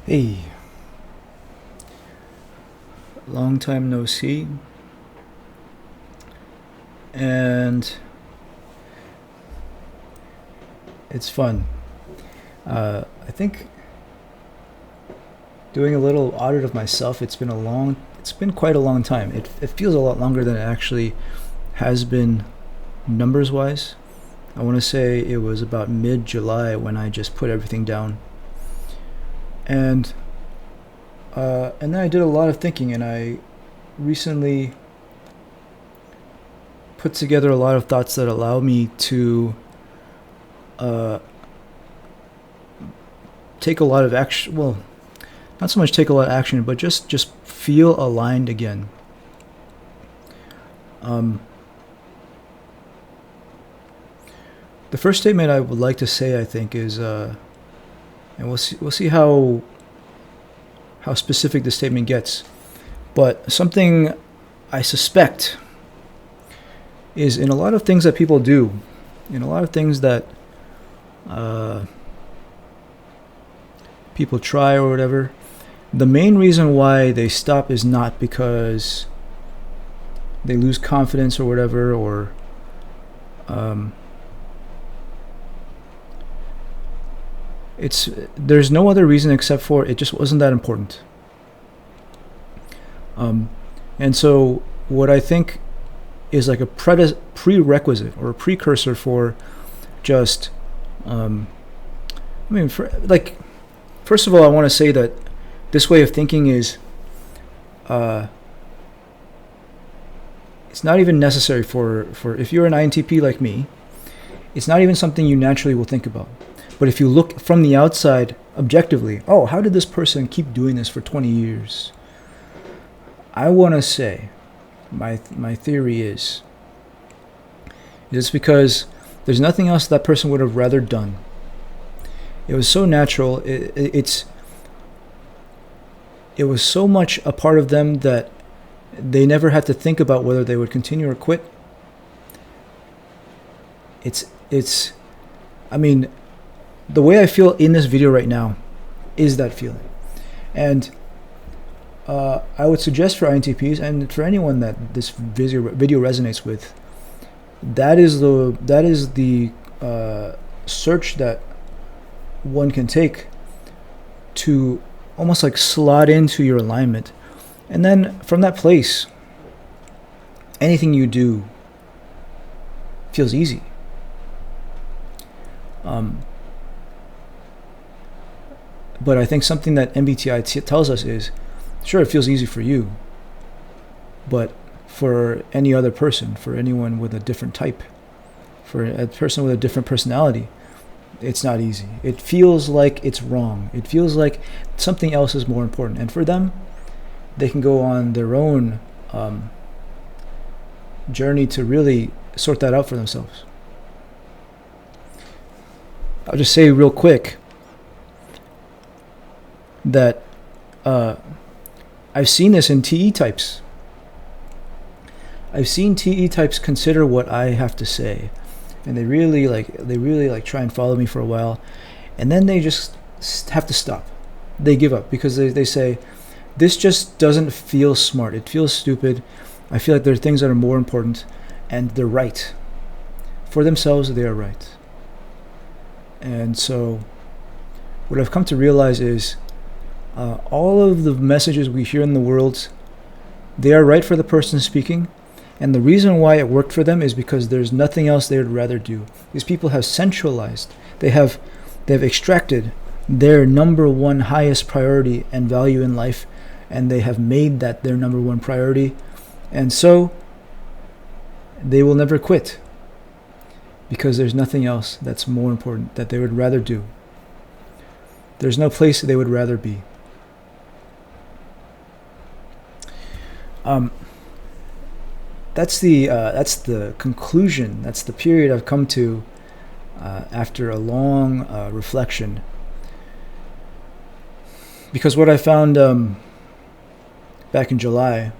Hey, long time no see, and it's fun. I think doing a little audit of myself. It's been quite a long time. It feels a lot longer than it actually has been numbers wise. I want to say it was about mid July when I just put everything down, and and then I did a lot of thinking, and I recently put together a lot of thoughts that allow me to uh, take a lot of action. Well, not so much take a lot of action, but just feel aligned again. Um, the first statement I would like to say, I think, is, and we'll see how specific the statement gets, but something I suspect is in a lot of things that people do, in a lot of things that uh, people try or whatever. The main reason why they stop is not because they lose confidence or whatever, or um, there's no other reason except for it just wasn't that important. Um, and so what I think is like a prerequisite or a precursor for just, um, like, first of all, I want to say that this way of thinking is, uh, it's not even necessary for if you're an INTP like me, it's not even something you naturally will think about. But if you look from the outside objectively, oh, how did this person keep doing this for 20 years? I want to say, my theory is it's because there's nothing else that person would have rather done. It was so natural. It was so much a part of them that they never had to think about whether they would continue or quit. It's I mean, the way I feel in this video right now is that feeling. And I would suggest for INTPs and for anyone that this video resonates with, that is the search that one can take to almost like slot into your alignment. And then from that place, anything you do feels easy. But I think something that MBTI tells us is, sure, it feels easy for you, but for any other person, for anyone with a different type, for a person with a different personality, it's not easy. It feels like it's wrong. It feels like something else is more important. And for them, they can go on their own journey to really sort that out for themselves. I'll just say real quick that I've seen this in TE types. I've seen TE types consider what I have to say, and they really like try and follow me for a while, and then they just have to stop. They give up because they say, this just doesn't feel smart. It feels stupid. I feel like there are things that are more important, and they're right. For themselves, they are right. And so what I've come to realize is, all of the messages we hear in the world, they are right for the person speaking, and the reason why it worked for them is because there's nothing else they would rather do. These people have centralized. They have extracted their number one highest priority and value in life, and they have made that their number one priority, and so they will never quit because there's nothing else that's more important that they would rather do. There's no place they would rather be. That's the conclusion. That's the period I've come to after a long reflection. Because what I found back in July,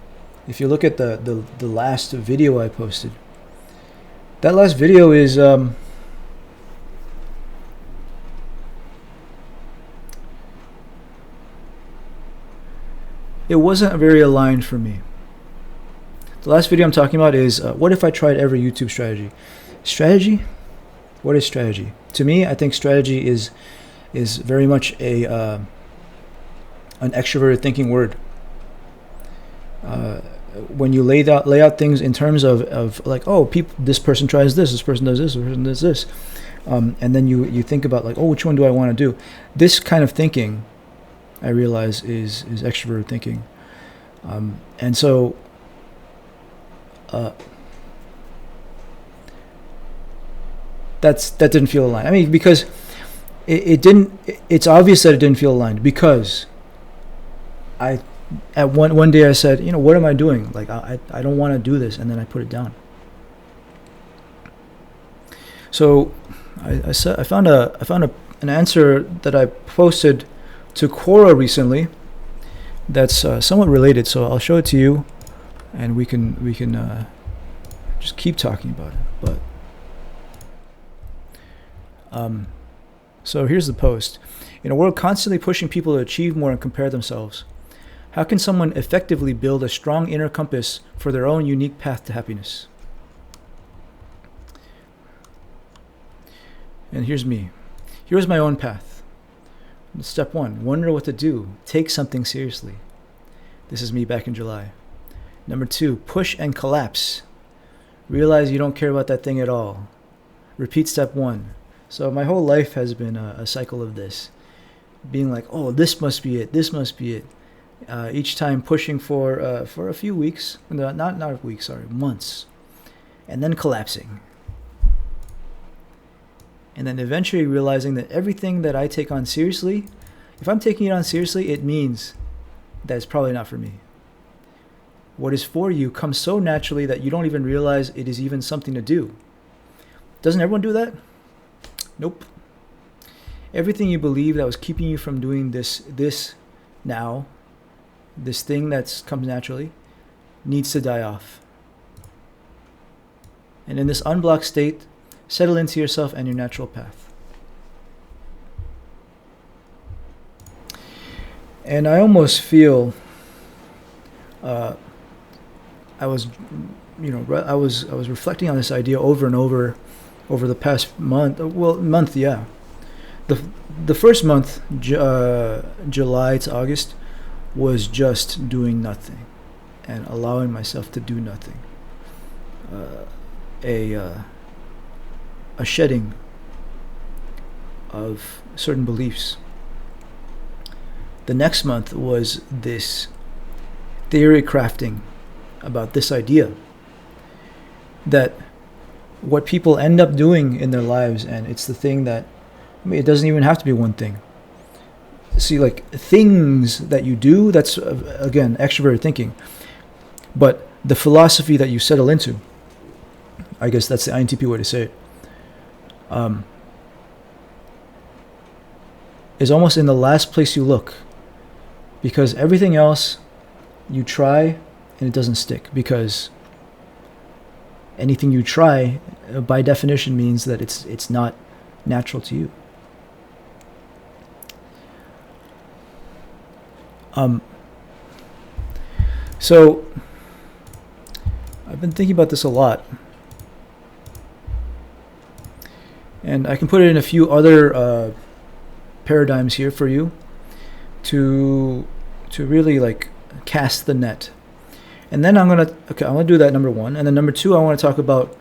if you look at the last video I posted, that last video is it wasn't very aligned for me. The last video I'm talking about is what if I tried every YouTube strategy? Strategy? What is strategy? To me, I think strategy is very much an extroverted thinking word. When you lay out things in terms of like, oh, this person tries this person does this person does this, and then you think about like, oh, which one do I want to do? This kind of thinking, I realize, is extroverted thinking, and so that didn't feel aligned. I mean, because it didn't. It's obvious that it didn't feel aligned because at one day I said, what am I doing? Like I don't want to do this, and then I put it down. So I found an answer that I posted to Quora recently that's somewhat related. So I'll show it to you, and we can just keep talking about it. But so here's the post. In a world constantly pushing people to achieve more and compare themselves, how can someone effectively build a strong inner compass for their own unique path to happiness? And here's me. Here's my own path. Step 1, wonder what to do. Take something seriously. This is me back in July. Number 2, push and collapse. Realize you don't care about that thing at all. Repeat step 1. So my whole life has been a cycle of this. Being like, oh, this must be it. This must be it. Each time pushing for a few weeks, not weeks, sorry, months, and then collapsing, and then eventually realizing that everything that I take on seriously, if I'm taking it on seriously, it means that it's probably not for me. What is for you comes so naturally that you don't even realize it is even something to do. Doesn't everyone do that? Nope. Everything you believe that was keeping you from doing this now, this thing that comes naturally, needs to die off. And in this unblocked state, settle into yourself and your natural path. And I almost feel I was reflecting on this idea over and over the past month. Yeah. The first month, July to August, was just doing nothing and allowing myself to do nothing. A shedding of certain beliefs. The next month was this theory crafting about this idea that what people end up doing in their lives, and it's the thing that, it doesn't even have to be one thing. See, like things that you do, that's again extroverted thinking. But the philosophy that you settle into, I guess that's the INTP way to say it, is almost in the last place you look, because everything else you try and it doesn't stick, because anything you try by definition means that it's not natural to you. So I've been thinking about this a lot, and I can put it in a few other paradigms here for you to really like cast the net. And then I'm gonna do that, number 1, and then number 2, I want to talk about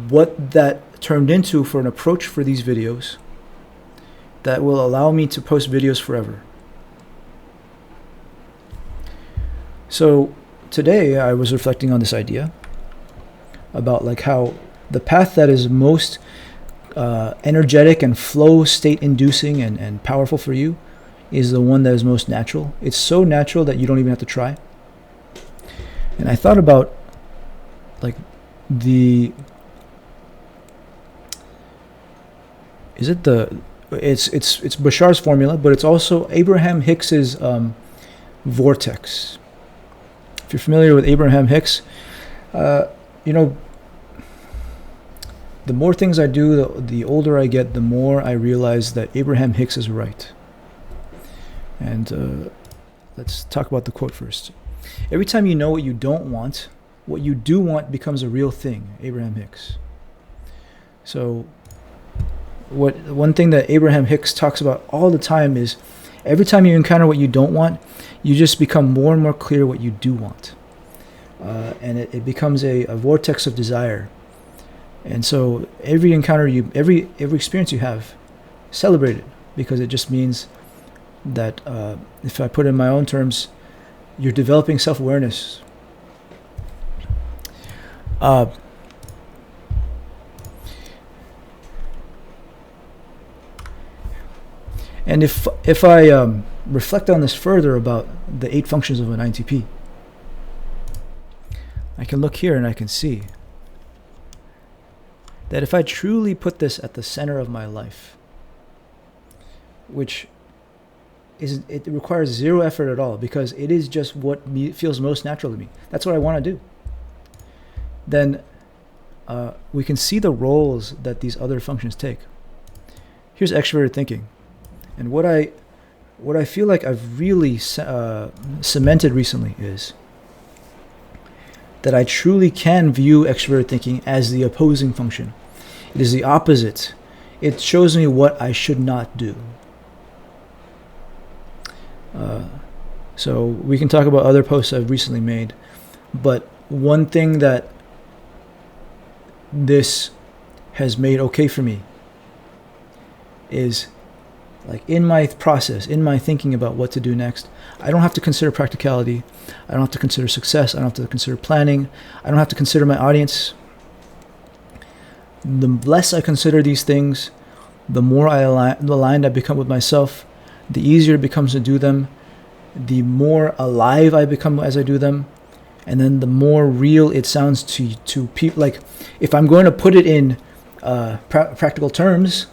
what that turned into for an approach for these videos that will allow me to post videos forever. So today I was reflecting on this idea about like how the path that is most energetic and flow state inducing and powerful for you is the one that is most natural. It's so natural that you don't even have to try. And I thought about like it's Bashar's formula, but it's also Abraham Hicks's vortex. If you're familiar with Abraham Hicks, the more things I do, the older I get, the more I realize that Abraham Hicks is right. And let's talk about the quote first. Every time you know what you don't want, what you do want becomes a real thing. Abraham Hicks. So one thing that Abraham Hicks talks about all the time is every time you encounter what you don't want, you just become more and more clear what you do want. And it becomes a vortex of desire. And so every encounter every experience you have, celebrate it, because it just means that, if I put it in my own terms, you're developing self-awareness. And if I reflect on this further about the 8 functions of an INTP, I can look here and I can see that if I truly put this at the center of my life, which it requires zero effort at all, because it is just what feels most natural to me. That's what I want to do. Then we can see the roles that these other functions take. Here's extroverted thinking. And what I feel like I've really cemented recently is that I truly can view extroverted thinking as the opposing function. It is the opposite. It shows me what I should not do. So we can talk about other posts I've recently made, but one thing that this has made okay for me is, like, in my process, in my thinking about what to do next, I don't have to consider practicality. I don't have to consider success. I don't have to consider planning. I don't have to consider my audience. The less I consider these things, the more aligned I become with myself, the easier it becomes to do them, the more alive I become as I do them, and then the more real it sounds to people. Like, if I'm going to put it in practical terms,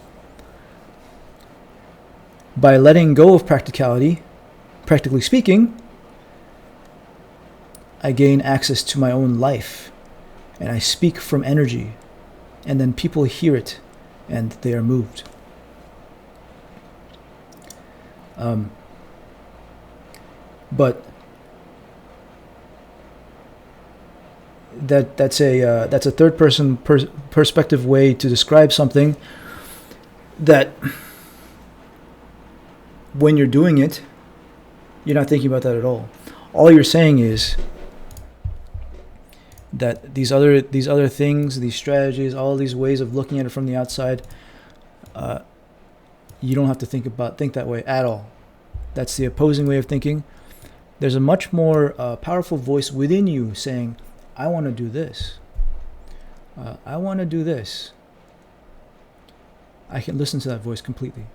by letting go of practicality, practically speaking, I gain access to my own life, and I speak from energy, and then people hear it and they are moved. But that's a third person perspective way to describe something that, when you're doing it, you're not thinking about that at all. All you're saying is that these other things, these strategies, all these ways of looking at it from the outside, you don't have to think that way at all. That's the opposing way of thinking. There's a much more powerful voice within you saying, I want to do this. I want to do this. I can listen to that voice completely.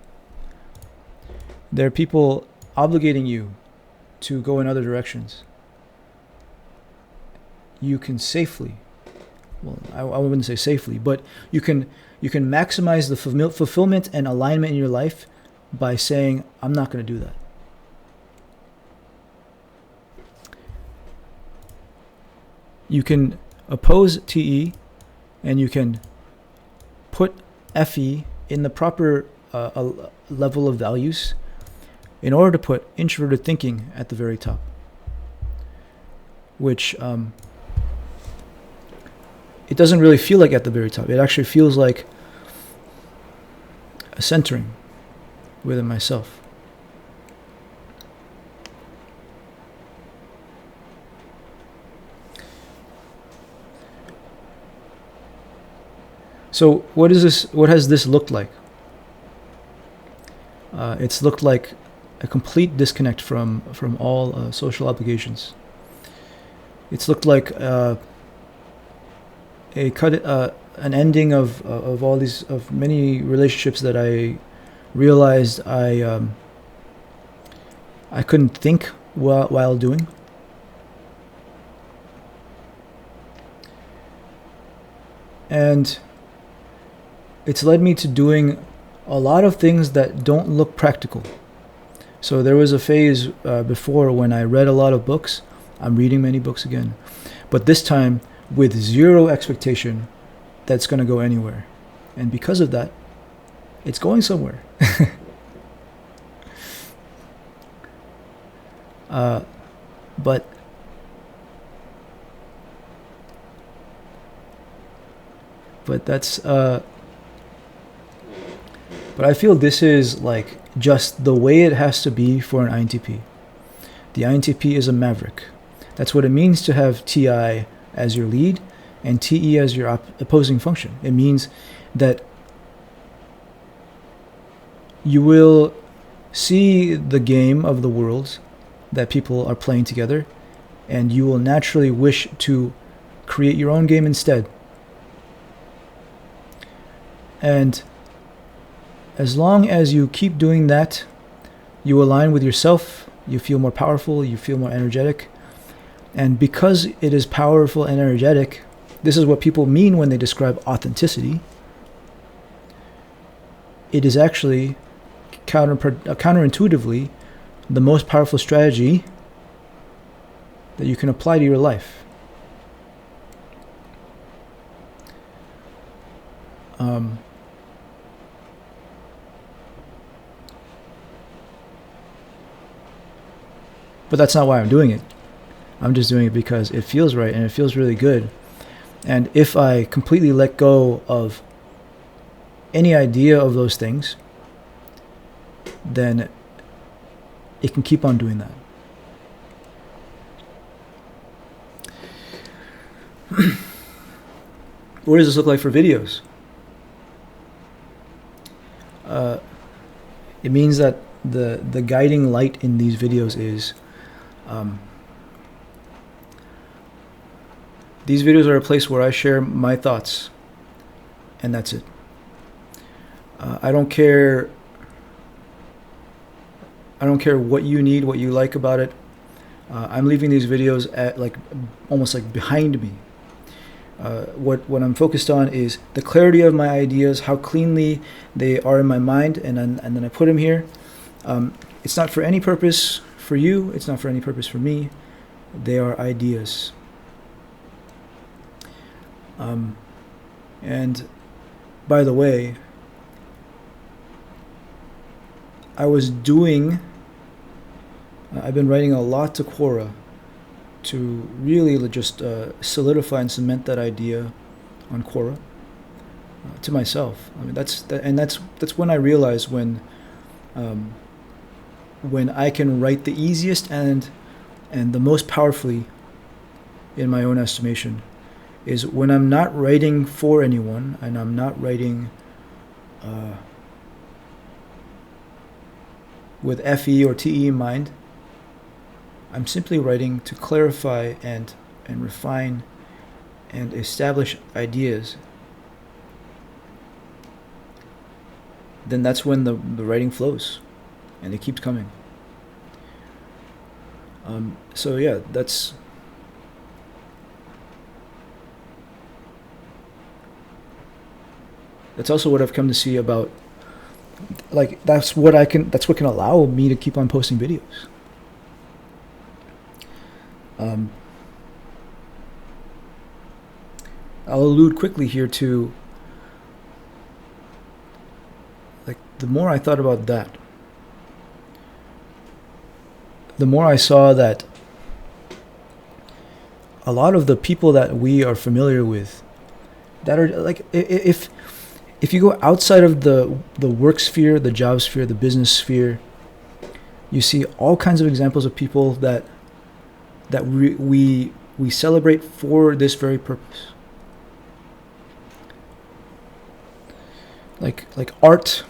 There are people obligating you to go in other directions. You can safely, well, I wouldn't say safely, but you can maximize the fulfillment and alignment in your life by saying, I'm not going to do that. You can oppose TE, and you can put FE in the proper level of values in order to put introverted thinking at the very top, which it doesn't really feel like at the very top. It actually feels like a centering within myself. So what has this looked like? It's looked like a complete disconnect from all social obligations. It's looked like an ending of all these, of many relationships that I realized I couldn't think while doing. And it's led me to doing a lot of things that don't look practical. So there was a phase before when I read a lot of books. I'm reading many books again, but this time with zero expectation that's going to go anywhere. And because of that, it's going somewhere. But that's but I feel this is like just the way it has to be for an INTP. The INTP is a maverick. That's what it means to have TI as your lead and TE as your opposing function. It means that you will see the game of the world that people are playing together, and you will naturally wish to create your own game instead. And as long as you keep doing that, you align with yourself, you feel more powerful, you feel more energetic. And because it is powerful and energetic, this is what people mean when they describe authenticity. It is actually counterintuitively the most powerful strategy that you can apply to your life. But that's not why I'm doing it. I'm just doing it because it feels right and it feels really good. And if I completely let go of any idea of those things, then it can keep on doing that. What does this look like for videos? It means that the guiding light in these videos is these videos are a place where I share my thoughts, and that's it. I don't care what you need, what you like about it. I'm leaving these videos at almost like behind me. What I'm focused on is the clarity of my ideas, how cleanly they are in my mind, and then I put them here. It's not for any purpose for you. It's not for any purpose for me. They are ideas. And by the way, I've been writing a lot to Quora to really just solidify and cement that idea on Quora to myself. I mean, that's when I realized when I can write the easiest and the most powerfully, in my own estimation, is when I'm not writing for anyone and I'm not writing with FE or TE in mind. I'm simply writing to clarify and refine and establish ideas. Then that's when the writing flows and it keeps coming. So yeah, that's also what I've come to see about, like, that's what can allow me to keep on posting videos. I'll allude quickly here to, like, the more I thought about that, the more I saw that a lot of the people that we are familiar with, that are like, if you go outside of the work sphere, the job sphere, the business sphere, you see all kinds of examples of people that we celebrate for this very purpose. Like art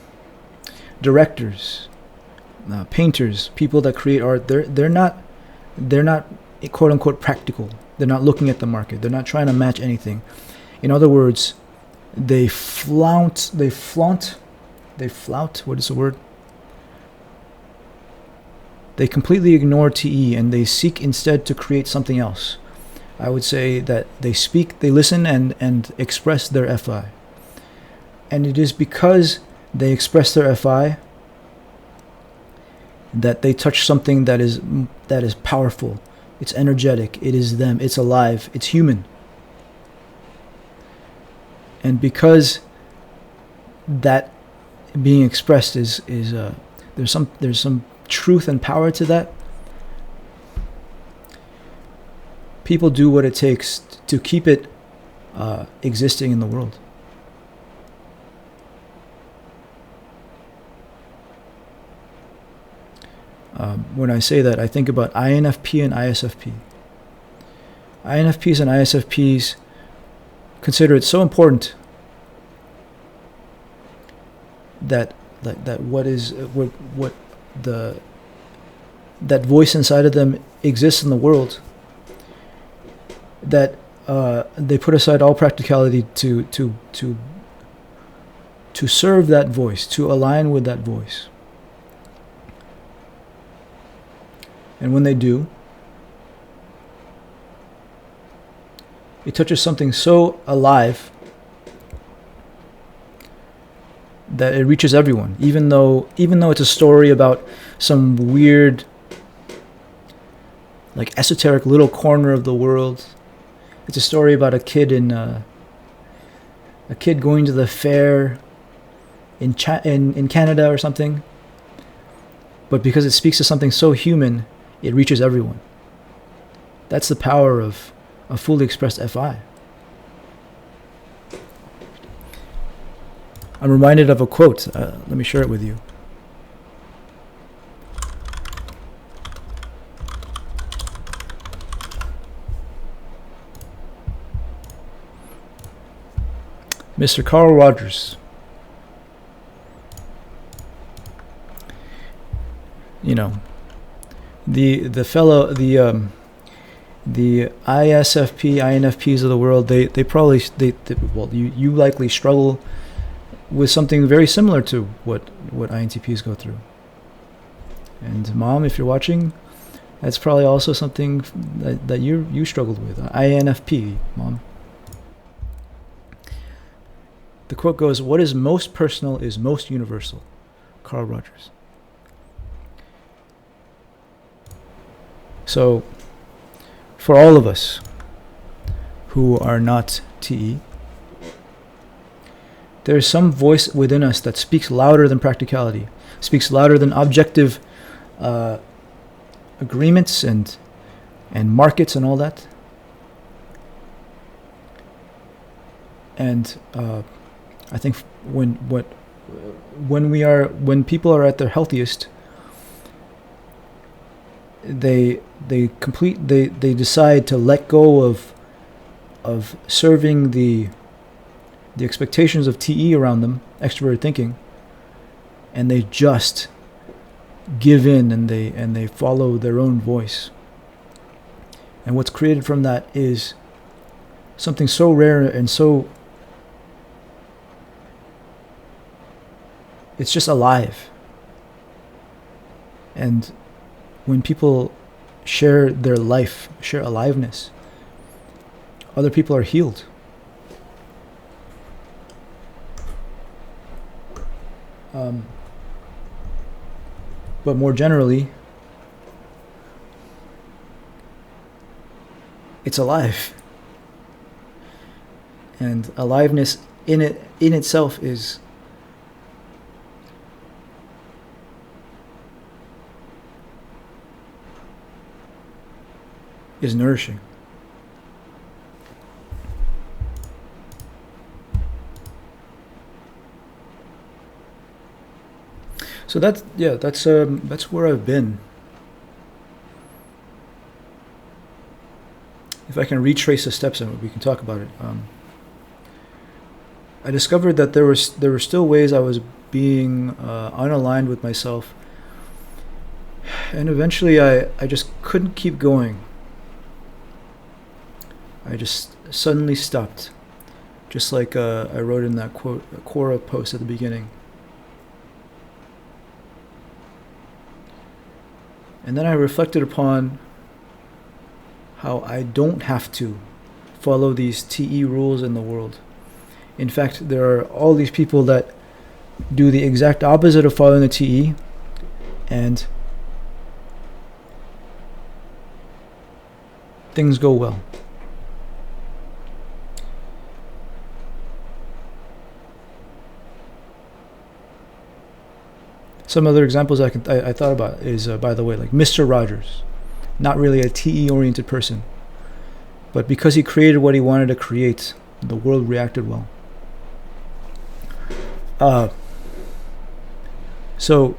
directors, painters, people that create art. They're not quote unquote practical. They're not looking at the market. They're not trying to match anything. In other words, they flaunt. What is the word? They completely ignore TE and they seek instead to create something else. I would say that they listen and express their FI. And it is because they express their FI that they touch something that is powerful. It's energetic. It is them. It's alive. It's human. And because that being expressed is there's some truth and power to that, people do what it takes to keep it existing in the world. When I say that, I think about INFP and ISFP. INFPs and ISFPs consider it so important that that voice inside of them exists in the world, that they put aside all practicality to serve that voice, to align with that voice. And when they do, it touches something so alive that it reaches everyone, even though it's a story about some weird, like, esoteric little corner of the world. It's a story about a kid going to the fair in Canada or something. But because it speaks to something so human, it reaches everyone. That's the power of a fully expressed FI. I'm reminded of a quote. Let me share it with you. Mr. Carl Rogers. You know, the ISFP, INFPs of the world, they probably you likely struggle with something very similar to what INTPs go through. And Mom, if you're watching, that's probably also something that you struggled with. INFP, Mom. The quote goes, "What is most personal is most universal." Carl Rogers. So, for all of us who are not TE, there is some voice within us that speaks louder than practicality, speaks louder than objective agreements and markets and all that. And I think when people are at their healthiest, they decide to let go of serving the expectations of TE around them, extroverted thinking, and they just give in and they follow their own voice. And what's created from that is something so rare and so, it's just alive. And when people share their life, share aliveness, other people are healed. But more generally, it's alive. And aliveness in itself is nourishing. So that's where I've been. If I can retrace the steps, and we can talk about it. I discovered that there were still ways I was being unaligned with myself, and eventually I just couldn't keep going. I just suddenly stopped, just like I wrote in that quote, Quora post at the beginning. And then I reflected upon how I don't have to follow these TE rules in the world. In fact, there are all these people that do the exact opposite of following the TE, and things go well. Some other examples I thought about is, by the way, like Mr. Rogers, not really a TE-oriented person, But because he created what he wanted to create, the world reacted well. So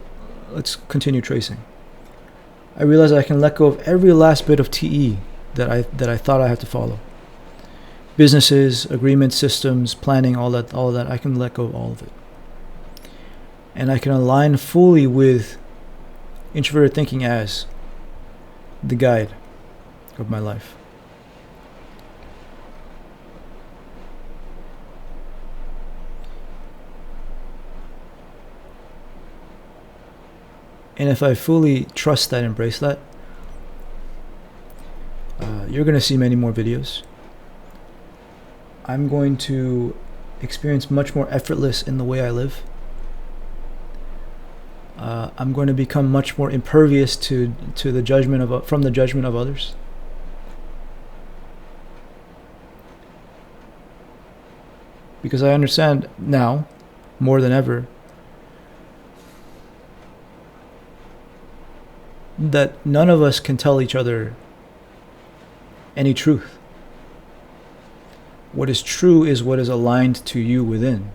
let's continue tracing. I realized I can let go of every last bit of TE that I thought I had to follow. Businesses, agreements, systems, planning, all that. I can let go of all of it. And I can align fully with introverted thinking as the guide of my life. And if I fully trust that, embrace that, you're going to see many more videos. I'm going to experience much more effortless in the way I live. I'm going to become much more impervious to the judgment from the judgment of others. Because I understand now, more than ever, that none of us can tell each other any truth. What is true is what is aligned to you within.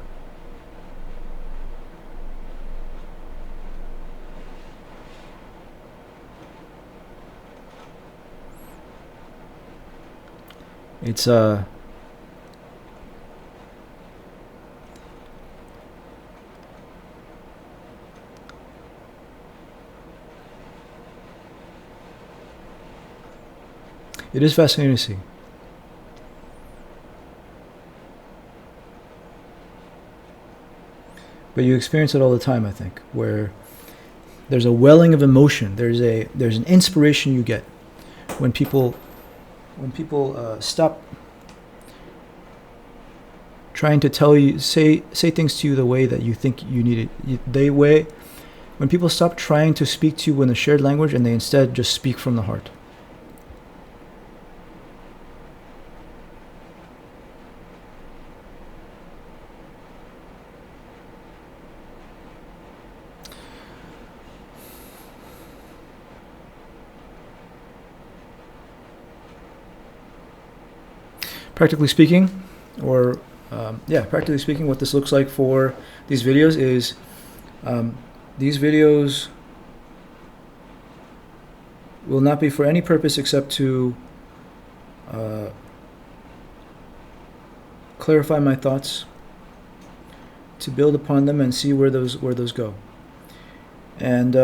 It's it is fascinating to see. But you experience it all the time, I think, where there's a welling of emotion. There's an inspiration you get when people stop trying to tell you, say things to you the way that you think you need it. When people stop trying to speak to you in a shared language and they instead just speak from the heart. Practically speaking, what this looks like for these videos is these videos will not be for any purpose except to clarify my thoughts, to build upon them and see where those go. And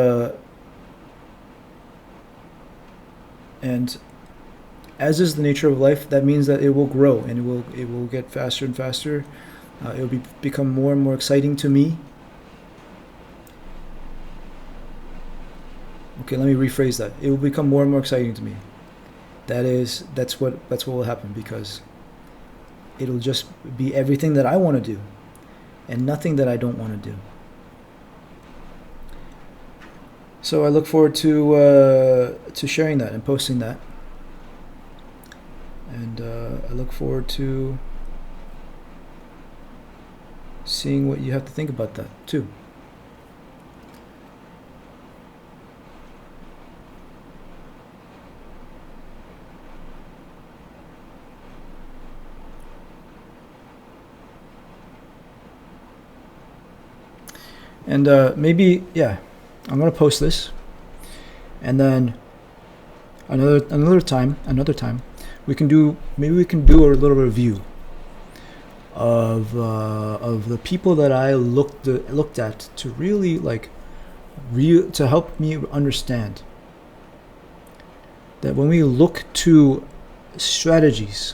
as is the nature of life, that means that it will grow and it will get faster and faster. It will become more and more exciting to me. Okay, let me rephrase that. It will become more and more exciting to me. That's what will happen, because it'll just be everything that I want to do and nothing that I don't want to do. So I look forward to sharing that and posting that. And I look forward to seeing what you have to think about that too. And maybe, I'm going to post this. And then another time, we can do a little review of the people that I looked at to really to help me understand that when we look to strategies,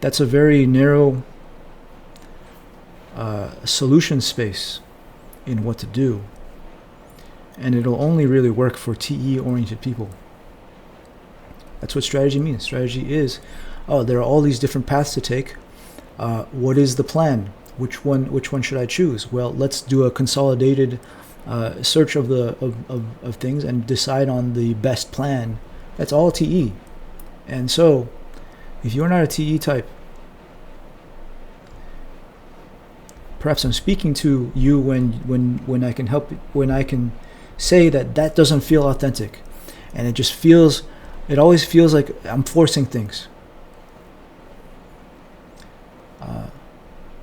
that's a very narrow solution space in what to do, and it'll only really work for TE-oriented people. That's what strategy means. Strategy is, there are all these different paths to take. What is the plan? Which one should I choose? Well, let's do a consolidated search of things and decide on the best plan. That's all TE. And so, if you're not a TE type, perhaps I'm speaking to you when I can help, when I can say that doesn't feel authentic, and it just feels It always feels like I'm forcing things.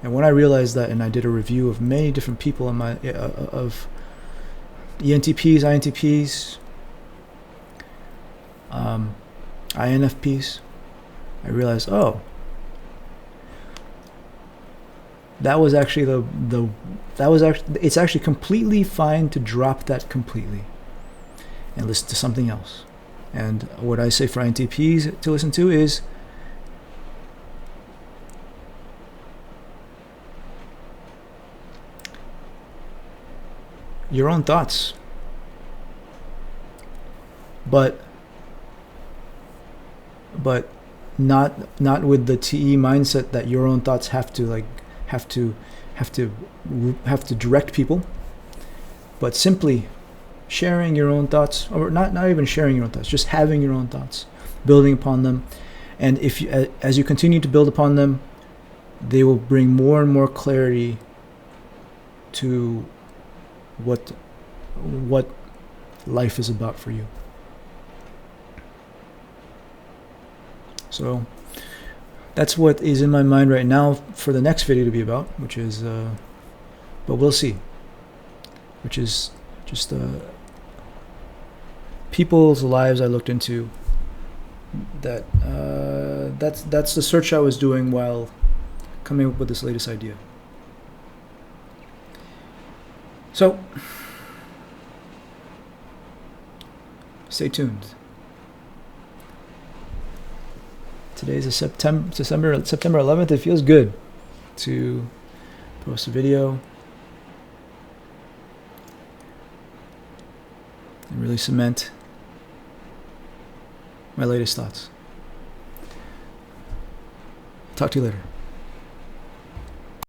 And when I realized that, and I did a review of many different people in my of ENTPs, INTPs, INFPs, I realized, oh, that was actually it's actually completely fine to drop that completely and listen to something else. And what I say for INTPs to listen to is your own thoughts, but not with the TE mindset that your own thoughts have to direct people, but simply sharing your own thoughts, or not even sharing your own thoughts, just having your own thoughts, building upon them. And if you, as you continue to build upon them, they will bring more and more clarity to what life is about for you. So that's what is in my mind right now for the next video to be about, which is but we'll see, which is just people's lives I looked into. That's the search I was doing while coming up with this latest idea. So stay tuned. Today's September 11th. It feels good to post a video and really cement my latest thoughts. Talk to you later.